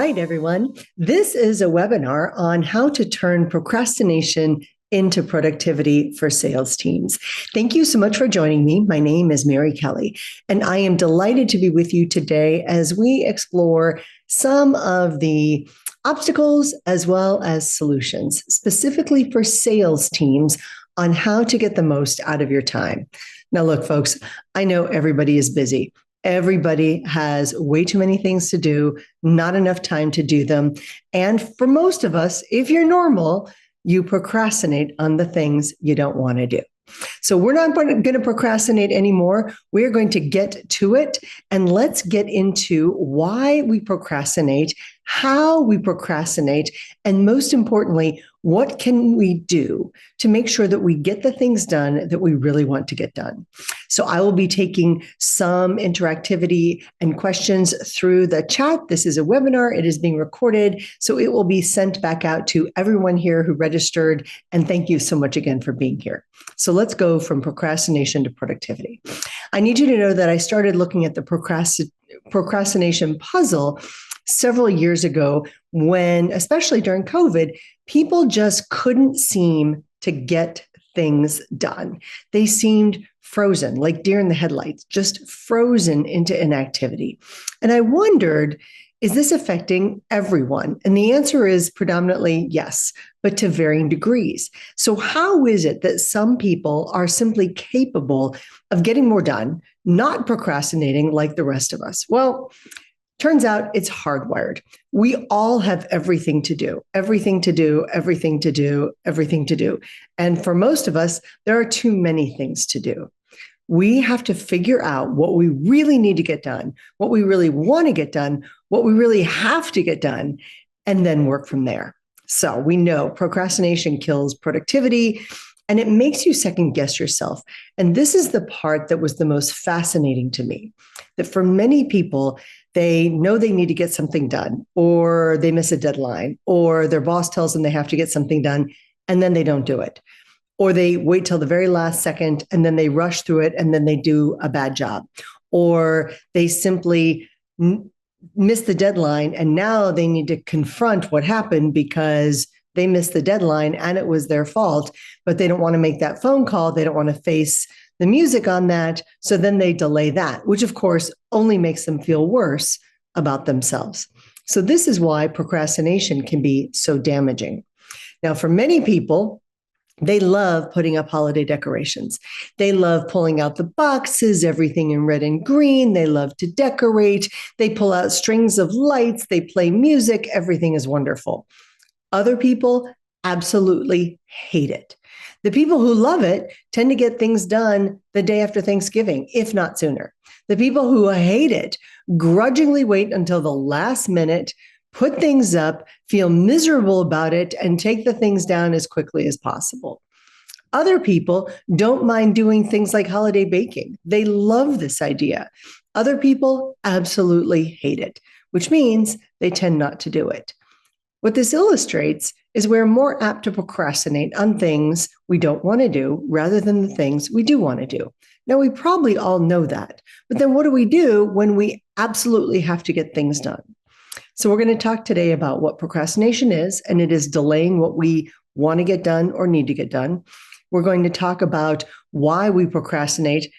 right, everyone. This is a webinar on how to turn procrastination into productivity for sales teams. Thank you so much for joining me. My name is Mary Kelly, and I am delighted to be with you today as we explore some of the obstacles as well as solutions, specifically for sales teams on how to get the most out of your time. Now, look, folks, I know everybody is busy. Everybody has way too many things to do, not enough time to do them. And for most of us, if you're normal, you procrastinate on the things you don't want to do. So we're not going to procrastinate anymore. We're going to get to it, and let's get into why we procrastinate, how we procrastinate, and most importantly, what can we do to make sure that we get the things done that we really want to get done? So I will be taking some interactivity and questions through the chat. This is a webinar. It is being recorded, so it will be sent back out to everyone here who registered. And thank you so much again for being here. So let's go from procrastination to productivity. I need you to know that I started looking at the procrastination puzzle several years ago when, especially during COVID, people just couldn't seem to get things done. They seemed frozen, like deer in the headlights, just frozen into inactivity. And I wondered, is this affecting everyone? And the answer is predominantly yes, but to varying degrees. So how is it that some people are simply capable of getting more done, not procrastinating like the rest of us? Well, turns out it's hardwired. We all have everything to do, everything to do, everything to do, everything to do. And for most of us, there are too many things to do. We have to figure out what we really need to get done, what we really want to get done, what we really have to get done, and then work from there. So we know procrastination kills productivity, and it makes you second guess yourself. And this is the part that was the most fascinating to me, that for many people, they know they need to get something done, or they miss a deadline, or their boss tells them they have to get something done, and then they don't do it. Or they wait till the very last second, and then they rush through it, and then they do a bad job. Or they simply miss the deadline, and now they need to confront what happened because they missed the deadline and it was their fault, but they don't want to make that phone call. They don't want to face the music on that. So then they delay that, which of course only makes them feel worse about themselves. So this is why procrastination can be so damaging. Now, for many people, they love putting up holiday decorations. They love pulling out the boxes, everything in red and green. They love to decorate. They pull out strings of lights. They play music. Everything is wonderful. Other people absolutely hate it. The people who love it tend to get things done the day after Thanksgiving, if not sooner. The people who hate it grudgingly wait until the last minute, put things up, feel miserable about it, and take the things down as quickly as possible. Other people don't mind doing things like holiday baking. They love this idea. Other people absolutely hate it, which means they tend not to do it. What this illustrates is we're more apt to procrastinate on things we don't want to do rather than the things we do want to do. Now, we probably all know that, but then what do we do when we absolutely have to get things done? So we're going to talk today about what procrastination is, and it is delaying what we want to get done or need to get done. We're going to talk about why we procrastinate.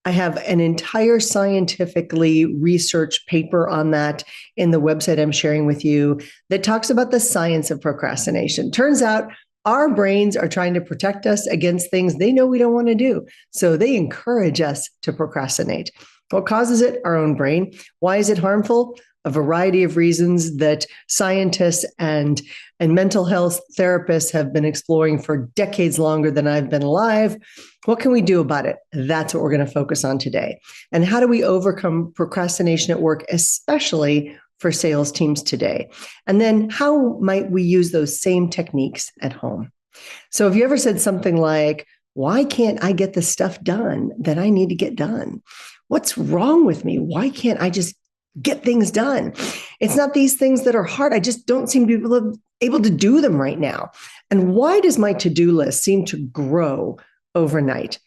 I have an entire scientifically researched paper on that in the website I'm sharing with you that talks about the science of procrastination. Turns out our brains are trying to protect us against things they know we don't want to do. So they encourage us to procrastinate. What causes it? Our own brain. Why is it harmful? A variety of reasons that scientists and mental health therapists have been exploring for decades longer than I've been alive. What can we do about it? That's what we're going to focus on today. And how do we overcome procrastination at work, especially for sales teams today? And then how might we use those same techniques at home? So have you ever said something like, why can't I get the stuff done that I need to get done? What's wrong with me? Why can't I just get things done? It's not these things that are hard. I just don't seem to be able to do them right now. And why does my to-do list seem to grow overnight?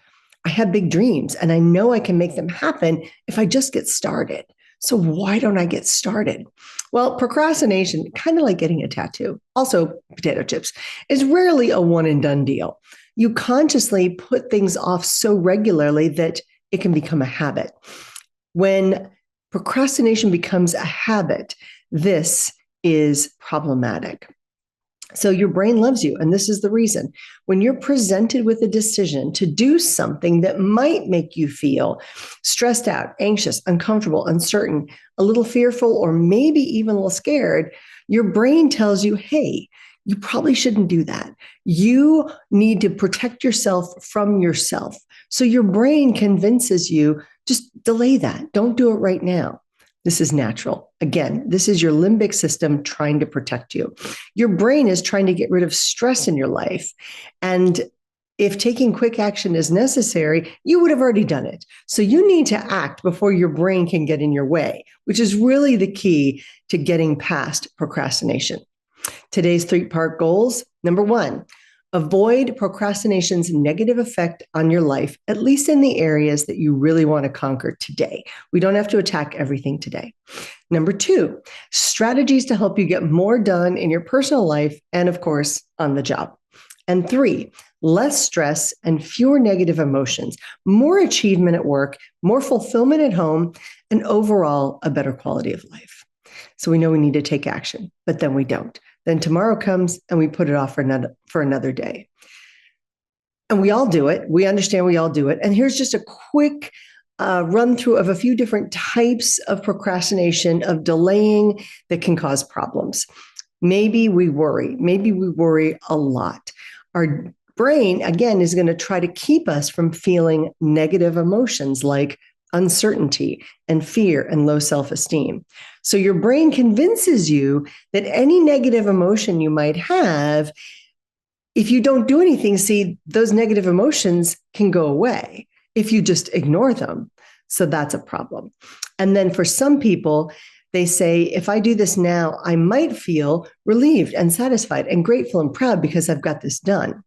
I have big dreams and I know I can make them happen if I just get started. So why don't I get started? Well, procrastination, kind of like getting a tattoo, also potato chips, is rarely a one and done deal. You consciously put things off so regularly that it can become a habit. When procrastination becomes a habit, this is problematic. So your brain loves you. And this is the reason. When you're presented with a decision to do something that might make you feel stressed out, anxious, uncomfortable, uncertain, a little fearful, or maybe even a little scared, your brain tells you, hey, you probably shouldn't do that. You need to protect yourself from yourself. So your brain convinces you, just delay that. Don't do it right now. This is natural. Again, this is your limbic system trying to protect you. Your brain is trying to get rid of stress in your life. And if taking quick action is necessary, you would have already done it. So you need to act before your brain can get in your way, which is really the key to getting past procrastination. Today's 3-part goals. Number 1, avoid procrastination's negative effect on your life, at least in the areas that you really want to conquer today. We don't have to attack everything today. Number 2, strategies to help you get more done in your personal life and, of course, on the job. And 3, less stress and fewer negative emotions, more achievement at work, more fulfillment at home, and overall a better quality of life. So we know we need to take action, but then we don't. Then tomorrow comes and we put it off for another day. And we all do it. We understand we all do it. And here's just a quick run through of a few different types of procrastination, of delaying that can cause problems. Maybe we worry. Maybe we worry a lot. Our brain, again, is going to try to keep us from feeling negative emotions like uncertainty and fear and low self-esteem. So your brain convinces you that any negative emotion you might have, if you don't do anything, see, those negative emotions can go away if you just ignore them. So that's a problem. And then for some people, they say, if I do this now, I might feel relieved and satisfied and grateful and proud because I've got this done.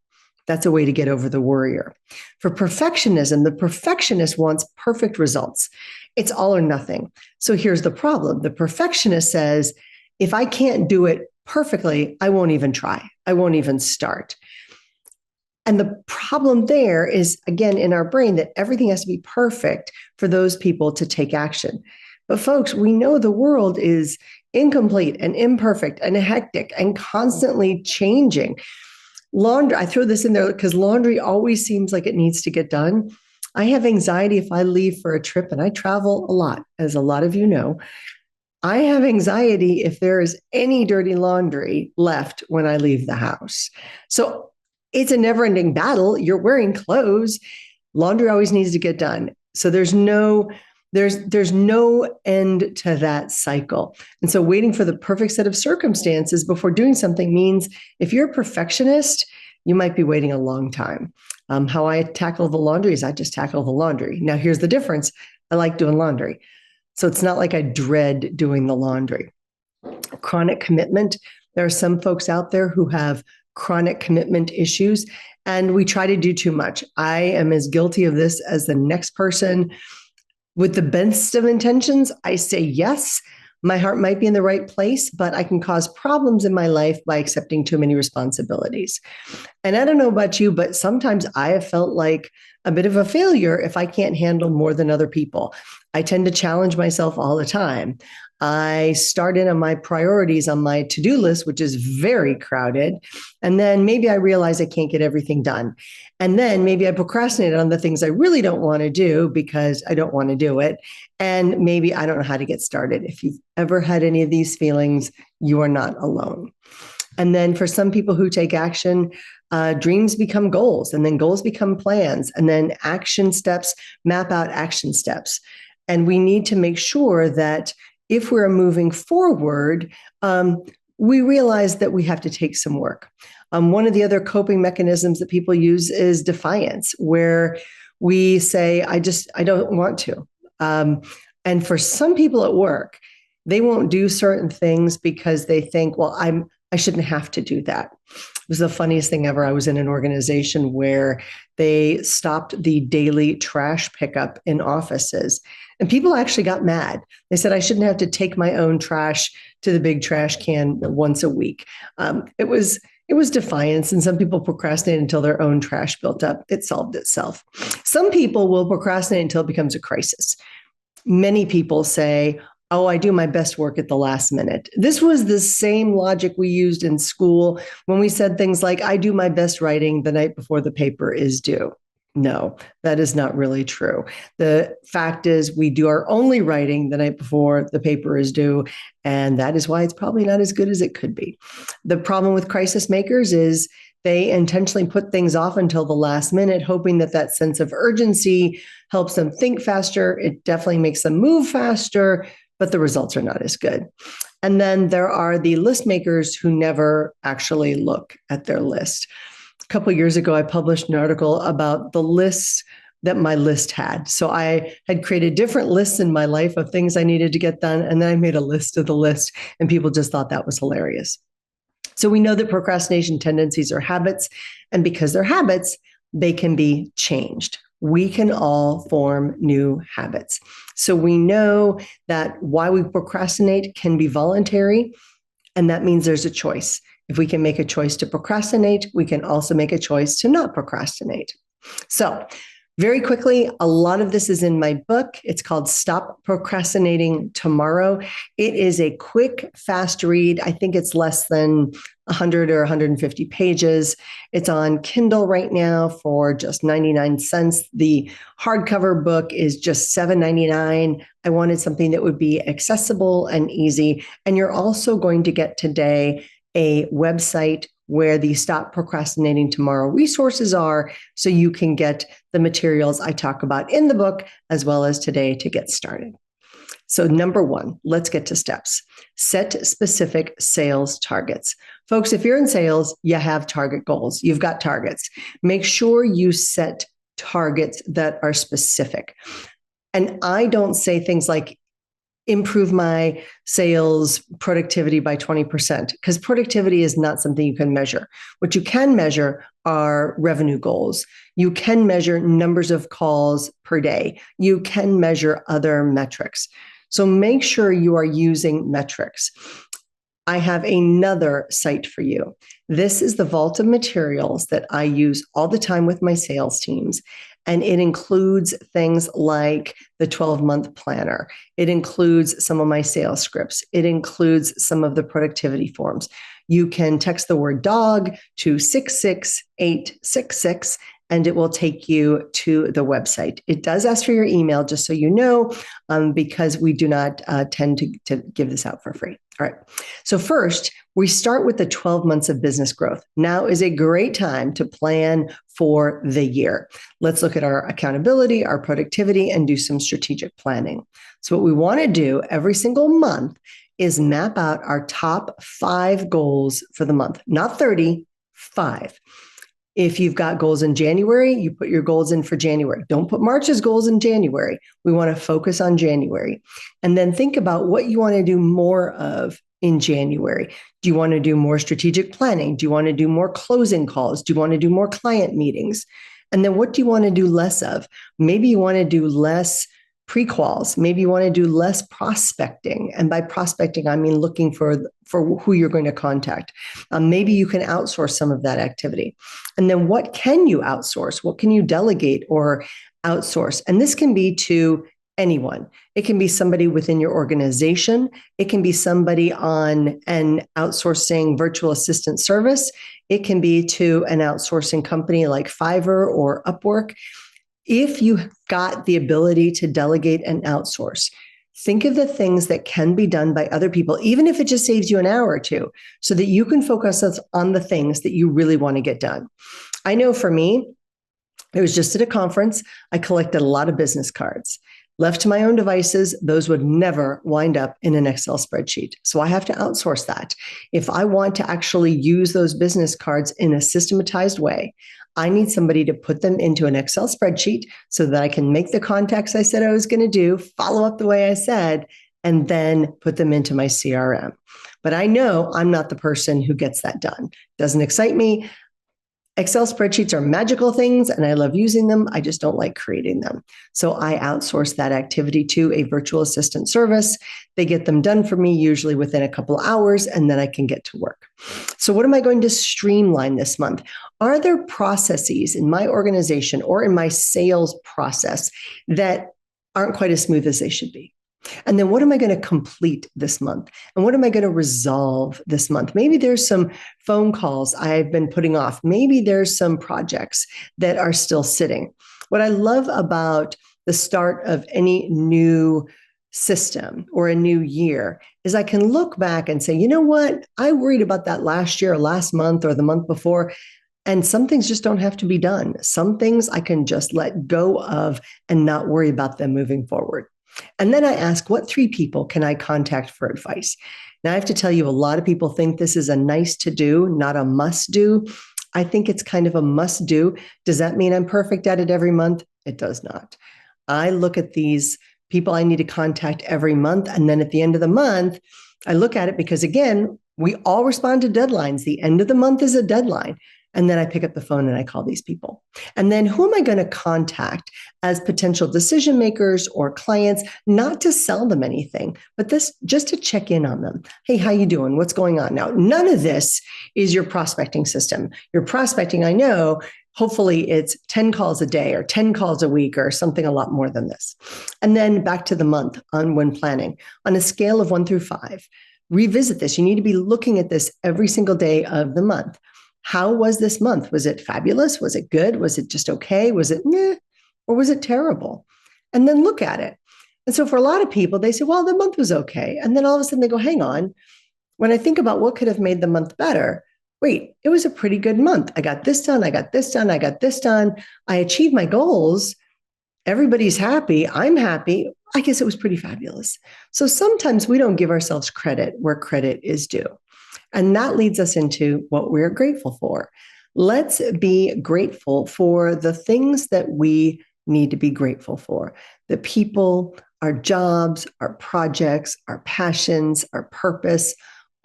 That's a way to get over the worrier. For perfectionism, the perfectionist wants perfect results. It's all or nothing. So here's the problem. The perfectionist says, if I can't do it perfectly, I won't even try. I won't even start. And the problem there is, again, in our brain, that everything has to be perfect for those people to take action. But folks, we know the world is incomplete and imperfect and hectic and constantly changing. Laundry, I throw this in there because laundry always seems like it needs to get done. I have anxiety if I leave for a trip, and I travel a lot, as a lot of you know. I have anxiety if there is any dirty laundry left when I leave the house. So it's a never-ending battle. You're wearing clothes. Laundry always needs to get done. So there's no end to that cycle. And so waiting for the perfect set of circumstances before doing something means if you're a perfectionist, you might be waiting a long time. How I tackle the laundry is I just tackle the laundry. Now, here's the difference. I like doing laundry. So it's not like I dread doing the laundry. Chronic commitment. There are some folks out there who have chronic commitment issues, and we try to do too much. I am as guilty of this as the next person. With the best of intentions, I say yes. My heart might be in the right place, but I can cause problems in my life by accepting too many responsibilities. And I don't know about you, but sometimes I have felt like a bit of a failure if I can't handle more than other people. I tend to challenge myself all the time. I start in on my priorities on my to-do list, which is very crowded. And then maybe I realize I can't get everything done. And then maybe I procrastinate on the things I really don't want to do because I don't want to do it. And maybe I don't know how to get started. If you've ever had any of these feelings, you are not alone. And then for some people who take action, dreams become goals, and then goals become plans, and then action steps map out action steps. And we need to make sure that if we're moving forward, we realize that we have to take some work. One of the other coping mechanisms that people use is defiance, where we say, I don't want to. And for some people at work, they won't do certain things because they think, well, I shouldn't have to do that. It was the funniest thing ever. I was in an organization where they stopped the daily trash pickup in offices, and people actually got mad. They said I shouldn't have to take my own trash to the big trash can once a week. It was defiance, and some people procrastinate until their own trash built up. It solved itself. Some people will procrastinate until it becomes a crisis. Many people say, oh, I do my best work at the last minute. This was the same logic we used in school when we said things like, I do my best writing the night before the paper is due. No, that is not really true. The fact is, we do our only writing the night before the paper is due, and that is why it's probably not as good as it could be. The problem with crisis makers is they intentionally put things off until the last minute, hoping that that sense of urgency helps them think faster. It definitely makes them move faster, but the results are not as good. And then there are the list makers who never actually look at their list. A couple of years ago, I published an article about the lists that my list had. So I had created different lists in my life of things I needed to get done, and then I made a list of the list, and people just thought that was hilarious. So we know that procrastination tendencies are habits, and because they're habits, they can be changed. We can all form new habits. So we know that why we procrastinate can be voluntary, and that means there's a choice. If we can make a choice to procrastinate, we can also make a choice to not procrastinate. So very quickly, a lot of this is in my book. It's called Stop Procrastinating Tomorrow. It is a quick, fast read. I think it's less than 100 or 150 pages. It's on Kindle right now for just 99 cents. The hardcover book is just $7.99. I wanted something that would be accessible and easy. And you're also going to get today a website where the Stop Procrastinating Tomorrow resources are, so you can get the materials I talk about in the book as well as today to get started. So number one, let's get to steps. Set specific sales targets. Folks, if you're in sales, you have target goals. You've got targets. Make sure you set targets that are specific. And I don't say things like, improve my sales productivity by 20%, because productivity is not something you can measure. What you can measure are revenue goals. You can measure numbers of calls per day. You can measure other metrics. So make sure you are using metrics. I have another site for you. This is the vault of materials that I use all the time with my sales teams. And it includes things like the 12-month planner. It includes some of my sales scripts. It includes some of the productivity forms. You can text the word dog to 66866, and it will take you to the website. It does ask for your email, just so you know, because we do not tend to give this out for free. All right. So first, we start with the 12 months of business growth. Now is a great time to plan for the year. Let's look at our accountability, our productivity, and do some strategic planning. So what we want to do every single month is map out our top 5 goals for the month, not 30, 5. If you've got goals in January, you put your goals in for January. Don't put March's goals in January. We want to focus on January. And then think about what you want to do more of in January. Do you want to do more strategic planning? Do you want to do more closing calls? Do you want to do more client meetings? And then what do you want to do less of? Maybe you want to do less pre-quals. Maybe you want to do less prospecting. And by prospecting, I mean looking for who you're going to contact. Maybe you can outsource some of that activity. And then what can you outsource? What can you delegate or outsource? And this can be to anyone. It can be somebody within your organization. It can be somebody on an outsourcing virtual assistant service. It can be to an outsourcing company like Fiverr or Upwork. If you've got the ability to delegate and outsource, think of the things that can be done by other people, even if it just saves you an hour or two, so that you can focus on the things that you really want to get done. I know for me, I was just at a conference. I collected a lot of business cards. Left to my own devices, those would never wind up in an Excel spreadsheet. So I have to outsource that. If I want to actually use those business cards in a systematized way, I need somebody to put them into an Excel spreadsheet so that I can make the contacts I said I was going to do, follow up the way I said, and then put them into my CRM. but I know I'm not the person who gets that done. Doesn't excite me. Excel spreadsheets are magical things and I love using them. I just don't like creating them. So I outsource that activity to a virtual assistant service. They get them done for me, usually within a couple hours, and then I can get to work. So what am I going to streamline this month? Are there processes in my organization or in my sales process that aren't quite as smooth as they should be? And then what am I going to complete this month? And what am I going to resolve this month? Maybe there's some phone calls I've been putting off. Maybe there's some projects that are still sitting. What I love about the start of any new system or a new year is I can look back and say, you know what? I worried about that last year or last month or the month before. And some things just don't have to be done. Some things I can just let go of and not worry about them moving forward. And then I ask, what 3 people can I contact for advice? Now, I have to tell you, a lot of people think this is a nice to do, not a must do. I think it's kind of a must do. Does that mean I'm perfect at it every month? It does not. I look at these people I need to contact every month. And then at the end of the month, I look at it because, again, we all respond to deadlines. The end of the month is a deadline. And then I pick up the phone and I call these people. And then who am I going to contact as potential decision makers or clients, not to sell them anything, but this just to check in on them. Hey, how you doing? What's going on? Now, none of this is your prospecting system. Your prospecting, I know, hopefully it's 10 calls a day or 10 calls a week or something a lot more than this. And then back to the month on when planning on a scale of 1 through 5. Revisit this. You need to be looking at this every single day of the month. How was this month? Was it fabulous? Was it good? Was it just okay? Was it meh? Or was it terrible? And then look at it. And so for a lot of people, they say, well, the month was okay. And then all of a sudden they go, hang on. When I think about what could have made the month better, wait, it was a pretty good month. I got this done. I got this done. I got this done. I achieved my goals. Everybody's happy. I'm happy. I guess it was pretty fabulous. So sometimes we don't give ourselves credit where credit is due. And that leads us into what we're grateful for. Let's be grateful for the things that we need to be grateful for. The people, our jobs, our projects, our passions, our purpose,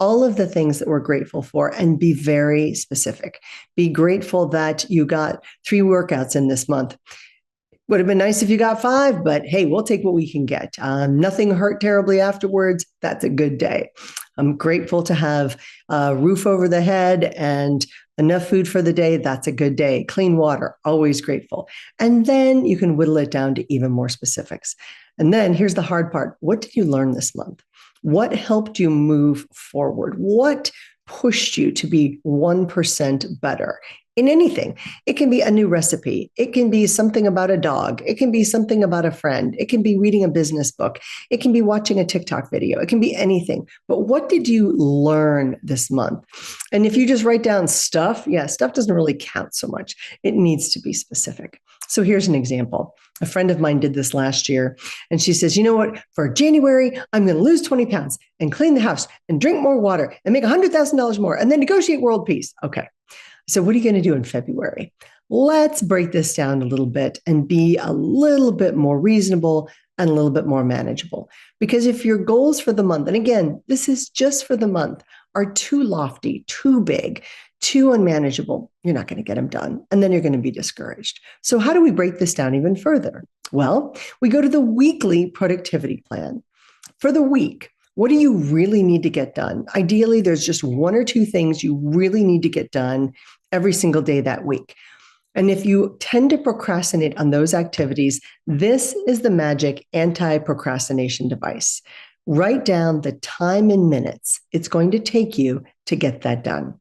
all of the things that we're grateful for, and be very specific. Be grateful that you got 3 workouts in this month. Would have been nice if you got 5, but hey, we'll take what we can get. Nothing hurt terribly afterwards. That's a good day. I'm grateful to have a roof over the head and enough food for the day. That's a good day. Clean water, always grateful. And then you can whittle it down to even more specifics. And then here's the hard part. What did you learn this month? What helped you move forward? What pushed you to be 1% better? In anything. It can be a new recipe. It can be something about a dog. It can be something about a friend. It can be reading a business book. It can be watching a TikTok video. It can be anything. But what did you learn this month? And if you just write down stuff, stuff doesn't really count so much. It needs to be specific. So here's an example. A friend of mine did this last year, and she says, you know what? For January, I'm going to lose 20 pounds and clean the house and drink more water and make $100,000 more and then negotiate world peace. Okay. So what are you going to do in February? Let's break this down a little bit and be a little bit more reasonable and a little bit more manageable. Because if your goals for the month, and again, this is just for the month, are too lofty, too big, too unmanageable, you're not going to get them done. And then you're going to be discouraged. So how do we break this down even further? Well, we go to the weekly productivity plan. For the week, what do you really need to get done? Ideally, there's just 1 or 2 things you really need to get done every single day that week. And if you tend to procrastinate on those activities, this is the magic anti-procrastination device. Write down the time in minutes it's going to take you to get that done.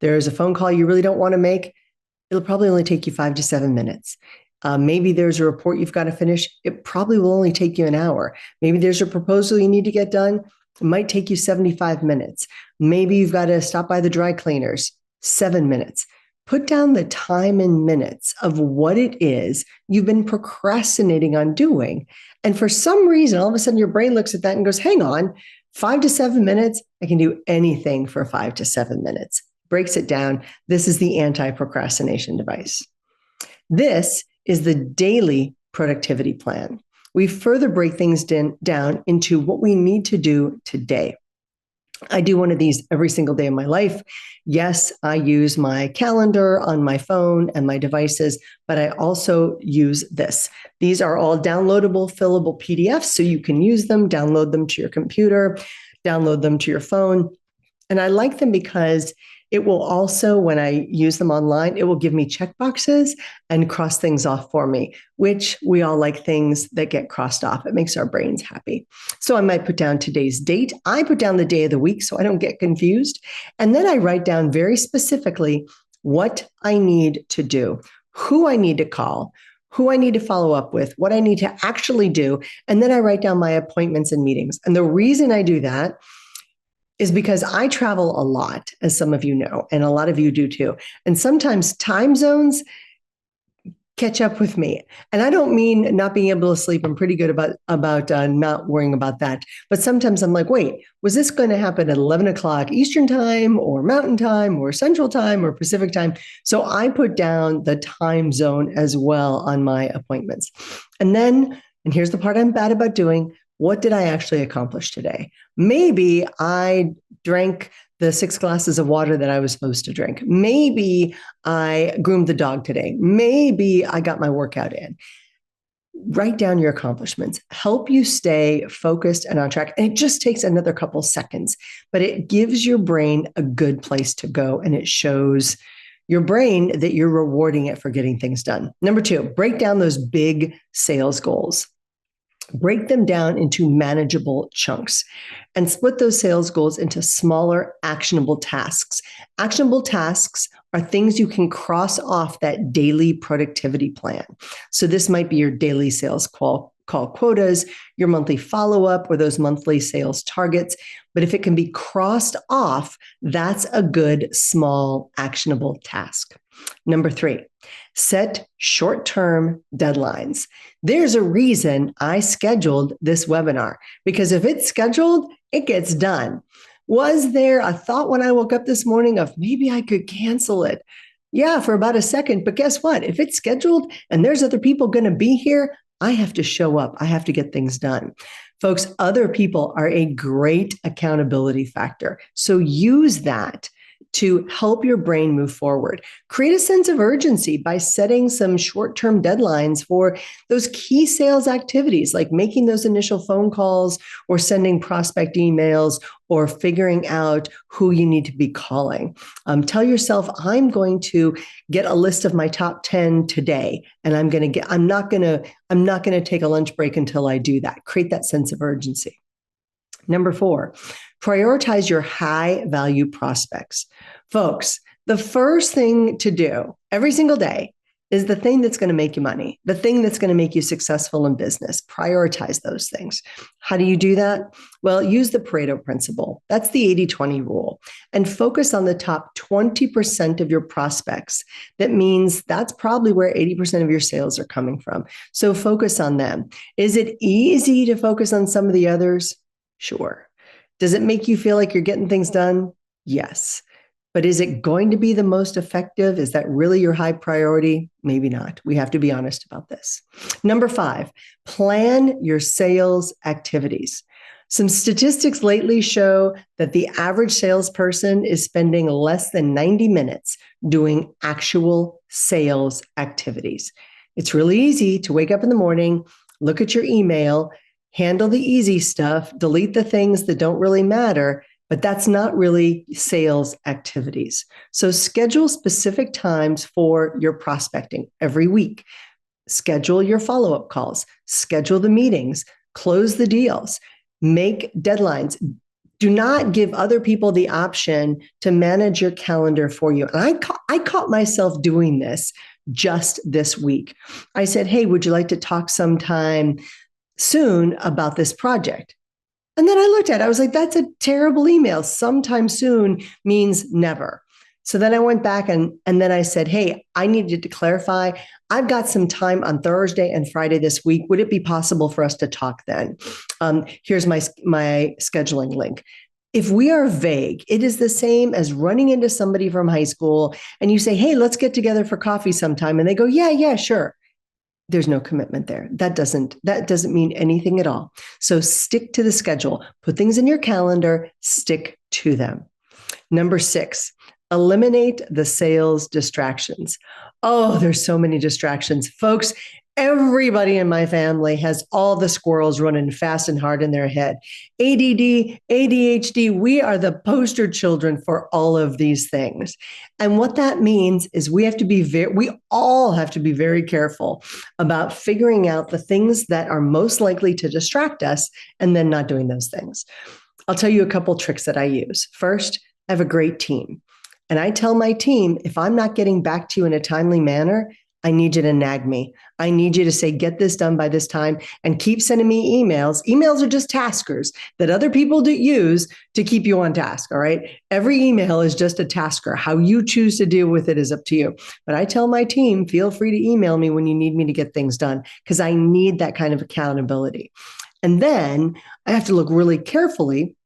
There's a phone call you really don't want to make. It'll probably only take you 5 to 7 minutes. Maybe there's a report you've got to finish. It probably will only take you an hour. Maybe there's a proposal you need to get done. It might take you 75 minutes. Maybe you've got to stop by the dry cleaners, 7 minutes. Put down the time in minutes of what it is you've been procrastinating on doing. And for some reason, all of a sudden your brain looks at that and goes, hang on, 5 to 7 minutes, I can do anything for 5 to 7 minutes. Breaks it down. This is the anti-procrastination device. This is the daily productivity plan. We further break things down into what we need to do today. I do one of these every single day of my life. Yes, I use my calendar on my phone and my devices, but I also use this. These are all downloadable, fillable PDFs, so you can use them, download them to your computer, download them to your phone. And I like them because it will also, when I use them online, it will give me checkboxes and cross things off for me, which we all like things that get crossed off. It makes our brains happy. So I might put down today's date. I put down the day of the week so I don't get confused. And then I write down very specifically what I need to do, who I need to call, who I need to follow up with, what I need to actually do. And then I write down my appointments and meetings. And the reason I do that is because I travel a lot, as some of you know, and a lot of you do too. And sometimes time zones catch up with me. And I don't mean not being able to sleep. I'm pretty good about not worrying about that. But sometimes I'm like, wait, was this going to happen at 11 o'clock Eastern time or Mountain time or Central time or Pacific time? So I put down the time zone as well on my appointments. And then, and here's the part I'm bad about doing, what did I actually accomplish today? Maybe I drank the 6 glasses of water that I was supposed to drink. Maybe I groomed the dog today. Maybe I got my workout in. Write down your accomplishments, help you stay focused and on track. And it just takes another couple seconds, but it gives your brain a good place to go. And it shows your brain that you're rewarding it for getting things done. Number 2, break down those big sales goals. Break them down into manageable chunks and split those sales goals into smaller, actionable tasks. Actionable tasks are things you can cross off that daily productivity plan. So this might be your daily sales call quotas, your monthly follow-up, or those monthly sales targets. But if it can be crossed off, that's a good, small, actionable task. Number 3, set short-term deadlines. There's a reason I scheduled this webinar, because if it's scheduled, it gets done. Was there a thought when I woke up this morning of maybe I could cancel it? Yeah, for about a second. But guess what? If it's scheduled and there's other people going to be here, I have to show up. I have to get things done. Folks, other people are a great accountability factor. So use that to help your brain move forward. Create a sense of urgency by setting some short-term deadlines for those key sales activities, like making those initial phone calls or sending prospect emails or figuring out who you need to be calling. Tell yourself, I'm going to get a list of my top 10 today, and I'm not going to take a lunch break until I do that. Create that sense of urgency. Number 4, prioritize your high value prospects. Folks, the first thing to do every single day is the thing that's going to make you money, the thing that's going to make you successful in business. Prioritize those things. How do you do that? Well, use the Pareto principle. That's the 80-20 rule, and focus on the top 20% of your prospects. That means that's probably where 80% of your sales are coming from. So focus on them. Is it easy to focus on some of the others? Sure. Does it make you feel like you're getting things done? Yes. But is it going to be the most effective? Is that really your high priority? Maybe not. We have to be honest about this. Number 5, plan your sales activities. Some statistics lately show that the average salesperson is spending less than 90 minutes doing actual sales activities. It's really easy to wake up in the morning, look at your email, handle the easy stuff, delete the things that don't really matter, but that's not really sales activities. So schedule specific times for your prospecting every week. Schedule your follow-up calls, schedule the meetings, close the deals, make deadlines. Do not give other people the option to manage your calendar for you. And I caught myself doing this just this week. I said, hey, would you like to talk sometime soon about this project? And then I looked at it, I was like, that's a terrible email. Sometime soon means never. So then I went back and then I said, hey, I needed to clarify. I've got some time on Thursday and Friday this week. Would it be possible for us to talk then? Here's my scheduling link. If we are vague, it is the same as running into somebody from high school and you say, hey, let's get together for coffee sometime. And they go, yeah, sure. There's no commitment there. That doesn't mean anything at all. So stick to the schedule, put things in your calendar, stick to them. Number 6, eliminate the sales distractions. Oh, there's so many distractions. Folks, everybody in my family has all the squirrels running fast and hard in their head. ADD, ADHD, we are the poster children for all of these things. And what that means is we all have to be very careful about figuring out the things that are most likely to distract us and then not doing those things. I'll tell you a couple tricks that I use. First, I have a great team. And I tell my team, if I'm not getting back to you in a timely manner, I need you to nag me. I need you to say, get this done by this time, and keep sending me emails. Emails are just taskers that other people use to keep you on task. All right. Every email is just a tasker. How you choose to deal with it is up to you. But I tell my team, feel free to email me when you need me to get things done, because I need that kind of accountability. And then I have to look really carefully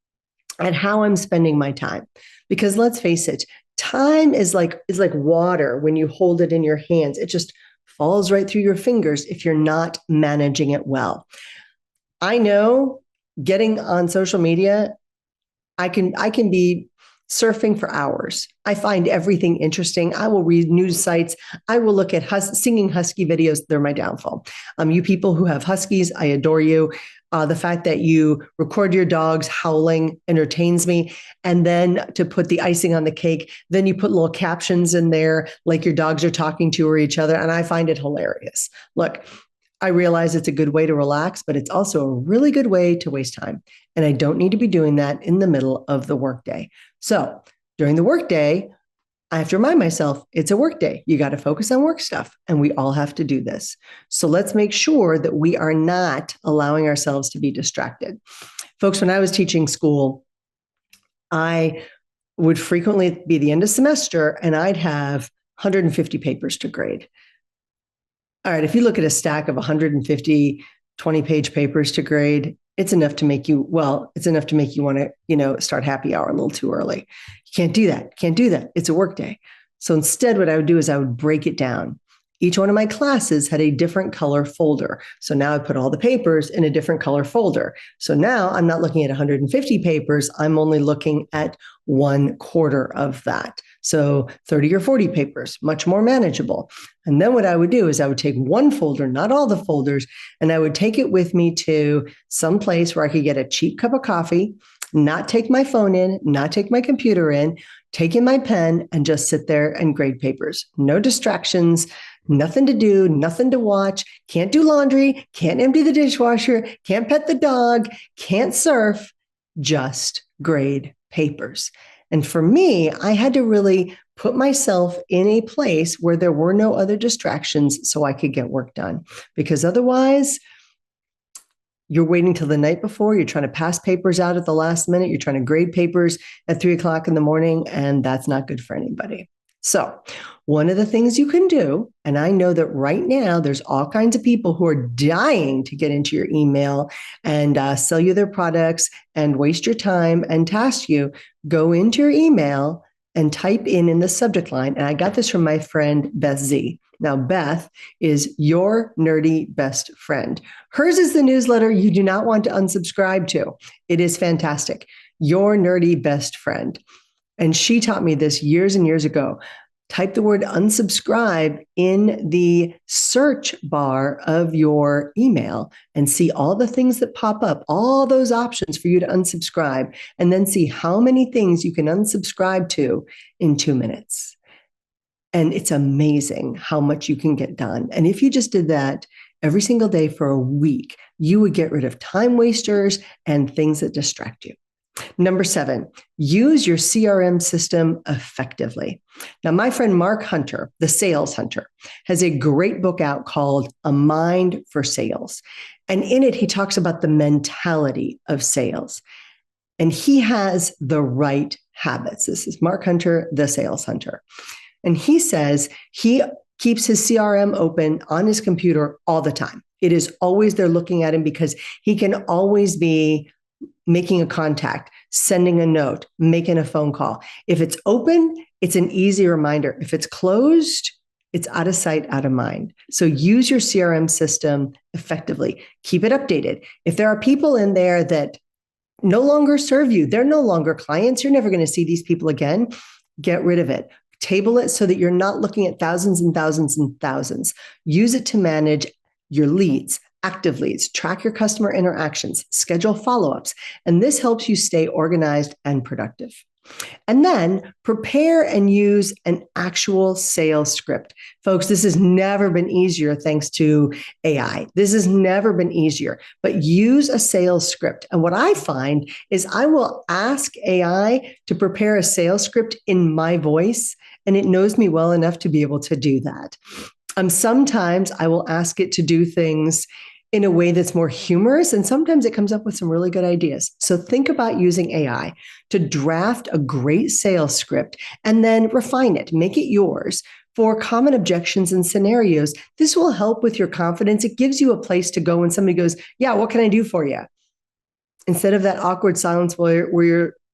at how I'm spending my time. Because let's face it, time is like water when you hold it in your hands. It just falls right through your fingers if you're not managing it well. I know getting on social media, I can be surfing for hours. I find everything interesting. I will read news sites. I will look at singing husky videos. They're my downfall. You people who have huskies, I adore you. The fact that you record your dogs howling entertains me. And then to put the icing on the cake, then you put little captions in there like your dogs are talking to or each other. And I find it hilarious. Look, I realize it's a good way to relax, but it's also a really good way to waste time. And I don't need to be doing that in the middle of the workday. So during the workday, I have to remind myself it's a work day. You got to focus on work stuff, and we all have to do this. So let's make sure that we are not allowing ourselves to be distracted. Folks, when I was teaching school, I would frequently be the end of semester and I'd have 150 papers to grade. All right, if you look at a stack of 150 20-page papers to grade, it's enough to make you want to, start happy hour a little too early. You can't do that. Can't do that. It's a work day. So instead, what I would do is I would break it down. Each one of my classes had a different color folder. So now I put all the papers in a different color folder. So now I'm not looking at 150 papers. I'm only looking at 1/4 of that. So 30 or 40 papers, much more manageable. And then what I would do is I would take one folder, not all the folders, and I would take it with me to some place where I could get a cheap cup of coffee, not take my phone in, not take my computer in, take in my pen and just sit there and grade papers. No distractions, nothing to do, nothing to watch, can't do laundry, can't empty the dishwasher, can't pet the dog, can't surf, just grade papers. And for me, I had to really put myself in a place where there were no other distractions so I could get work done. Because otherwise, you're waiting till the night before, you're trying to pass papers out at the last minute, you're trying to grade papers at 3:00 in the morning, and that's not good for anybody. So one of the things you can do, and I know that right now there's all kinds of people who are dying to get into your email and sell you their products and waste your time and task you, go into your email and type in the subject line. And I got this from my friend, Beth Z. Now, Beth is your nerdy best friend. Hers is the newsletter you do not want to unsubscribe to. It is fantastic. Your nerdy best friend. And she taught me this years and years ago. Type the word unsubscribe in the search bar of your email and see all the things that pop up, all those options for you to unsubscribe, and then see how many things you can unsubscribe to in 2 minutes. And it's amazing how much you can get done. And if you just did that every single day for a week, you would get rid of time wasters and things that distract you. Number 7, use your CRM system effectively. Now, my friend Mark Hunter, the sales hunter, has a great book out called A Mind for Sales. And in it, he talks about the mentality of sales. And he has the right habits. This is Mark Hunter, the sales hunter. And he says he keeps his CRM open on his computer all the time. It is always there looking at him because he can always be making a contact, sending a note, making a phone call. If it's open, it's an easy reminder. If it's closed, it's out of sight, out of mind. So use your CRM system effectively. Keep it updated. If there are people in there that no longer serve you. They're no longer clients. You're never going to see these people again. Get rid of it. Table it so that you're not looking at thousands and thousands and thousands. Use it to manage your leads, active leads, track your customer interactions, schedule follow-ups, and this helps you stay organized and productive. And then prepare and use an actual sales script. Folks, this has never been easier thanks to AI. This has never been easier, but use a sales script. And what I find is I will ask AI to prepare a sales script in my voice, and it knows me well enough to be able to do that. Sometimes I will ask it to do things in a way that's more humorous, and sometimes it comes up with some really good ideas. So think about using AI to draft a great sales script and then refine it, make it yours for common objections and scenarios. This will help with your confidence. It gives you a place to go when somebody goes, yeah, what can I do for you? Instead of that awkward silence where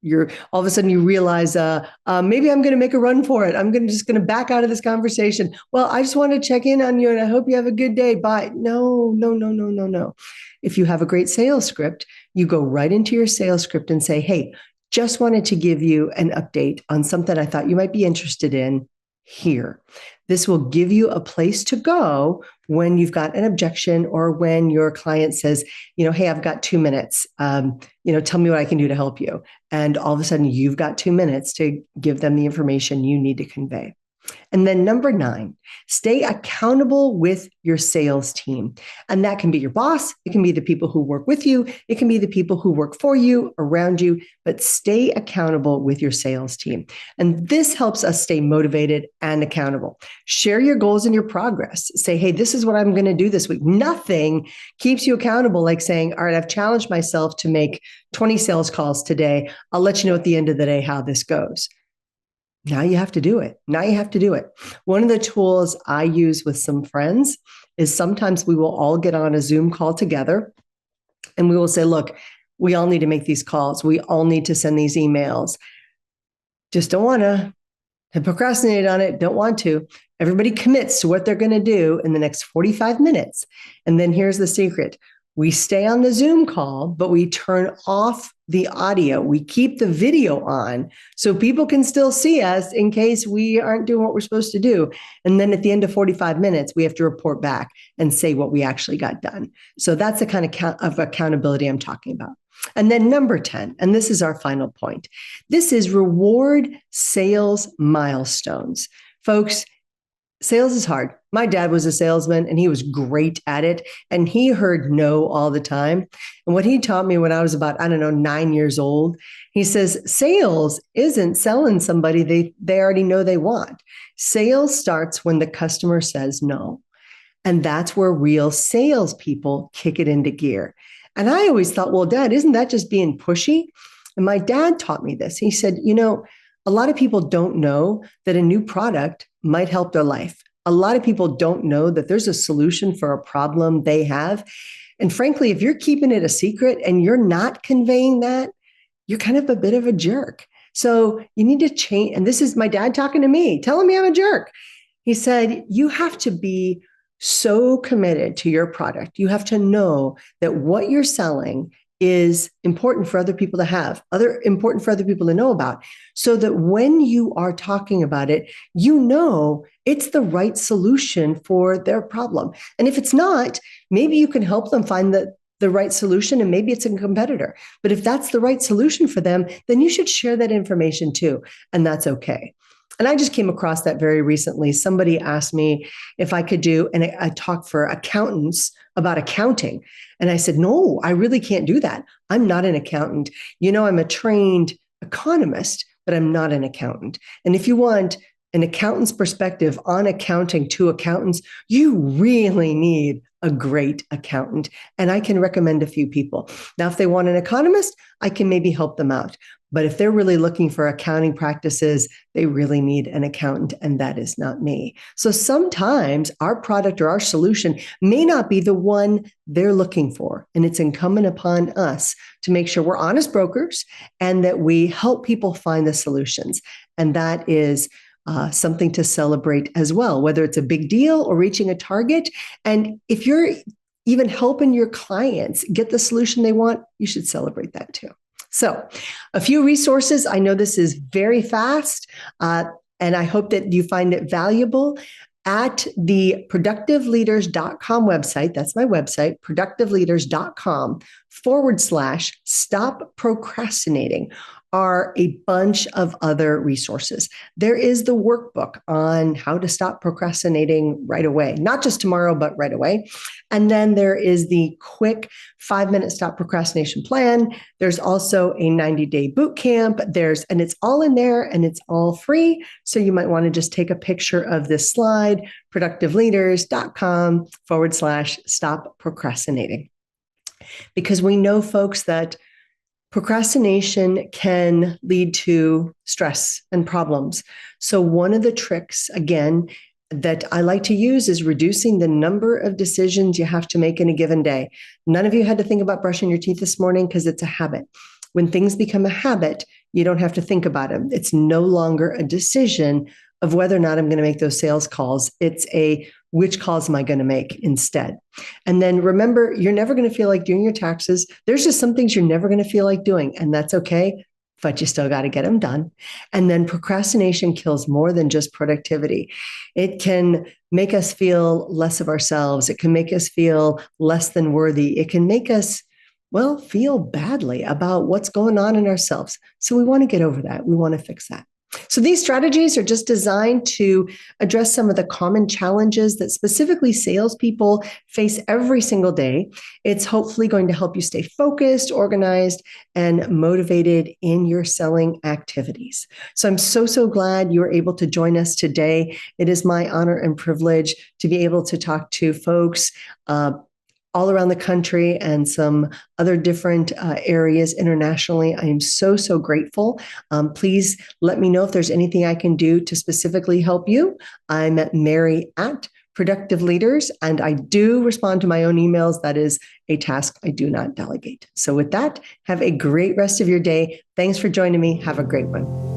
you're all of a sudden you realize maybe I'm going to make a run for it. I'm just going to back out of this conversation. Well, I just want to check in on you and I hope you have a good day. Bye. No. If you have a great sales script, you go right into your sales script and say, hey, just wanted to give you an update on something I thought you might be interested in here. This will give you a place to go when you've got an objection or when your client says, hey, I've got 2 minutes. Tell me what I can do to help you. And all of a sudden you've got 2 minutes to give them the information you need to convey. And then number 9, stay accountable with your sales team. And that can be your boss. It can be the people who work with you. It can be the people who work for you, around you, but stay accountable with your sales team. And this helps us stay motivated and accountable. Share your goals and your progress. Say, hey, this is what I'm going to do this week. Nothing keeps you accountable like saying, all right, I've challenged myself to make 20 sales calls today. I'll let you know at the end of the day how this goes. Now you have to do it. One of the tools I use with some friends is sometimes we will all get on a Zoom call together and we will say, look, we all need to make these calls. We all need to send these emails. Just don't want to procrastinate on it. Don't want to. Everybody commits to what they're going to do in the next 45 minutes. And then here's the secret. We stay on the Zoom call, but we turn off the audio. We keep the video on so people can still see us in case we aren't doing what we're supposed to do. And then at the end of 45 minutes, we have to report back and say what we actually got done. So that's the kind of accountability I'm talking about. And then number 10, and this is our final point. This is reward sales milestones. Folks, sales is hard. My dad was a salesman and he was great at it. And he heard no all the time. And what he taught me when I was about, 9 years old, he says, sales isn't selling somebody they already know they want. Sales starts when the customer says no. And that's where real salespeople kick it into gear. And I always thought, well, Dad, isn't that just being pushy? And my dad taught me this. He said, a lot of people don't know that a new product might help their life. A lot of people don't know that there's a solution for a problem they have. And frankly, if you're keeping it a secret and you're not conveying that, you're kind of a bit of a jerk. So you need to change. And this is my dad talking to me, telling me I'm a jerk. He said, you have to be so committed to your product. You have to know that what you're selling is important for other people to have, important for other people to know about, so that when you are talking about it, it's the right solution for their problem. And if it's not, maybe you can help them find the right solution, and maybe it's a competitor. But if that's the right solution for them, then you should share that information too, and that's okay. And I just came across that very recently. Somebody asked me if I could do a talk for accountants about accounting. And I said, no, I really can't do that. I'm not an accountant. I'm a trained economist, but I'm not an accountant. And if you want an accountant's perspective on accounting to accountants, you really need a great accountant. And I can recommend a few people. Now, if they want an economist, I can maybe help them out. But if they're really looking for accounting practices, they really need an accountant, and that is not me. So sometimes our product or our solution may not be the one they're looking for. And it's incumbent upon us to make sure we're honest brokers and that we help people find the solutions. And that is something to celebrate as well, whether it's a big deal or reaching a target. And if you're even helping your clients get the solution they want, you should celebrate that too. So, a few resources. I know this is very fast, and I hope that you find it valuable. At the productiveleaders.com website, that's my website, productiveleaders.com/stop procrastinating, are a bunch of other resources. There is the workbook on how to stop procrastinating right away, not just tomorrow, but right away. And then there is the quick 5-minute stop procrastination plan. There's also a 90-day boot camp. And it's all in there and it's all free. So you might want to just take a picture of this slide, productiveleaders.com/stop procrastinating. Because we know, folks, that procrastination can lead to stress and problems. So one of the tricks, again, that I like to use is reducing the number of decisions you have to make in a given day. None of you had to think about brushing your teeth this morning because it's a habit. When things become a habit, you don't have to think about them. It's no longer a decision of whether or not I'm going to make those sales calls. It's which calls am I going to make instead? And then remember, you're never going to feel like doing your taxes. There's just some things you're never going to feel like doing, and that's okay, but you still got to get them done. And then procrastination kills more than just productivity. It can make us feel less of ourselves. It can make us feel less than worthy. It can make us, feel badly about what's going on in ourselves. So we want to get over that. We want to fix that. So these strategies are just designed to address some of the common challenges that specifically salespeople face every single day. It's hopefully going to help you stay focused, organized, and motivated in your selling activities. So I'm so glad you were able to join us today. It is my honor and privilege to be able to talk to folks all around the country and some other different areas internationally. I am so grateful. Please let me know if there's anything I can do to specifically help you. I'm at Mary at Productive Leaders, and I do respond to my own emails. That is a task I do not delegate. So with that, have a great rest of your day. Thanks for joining me. Have a great one.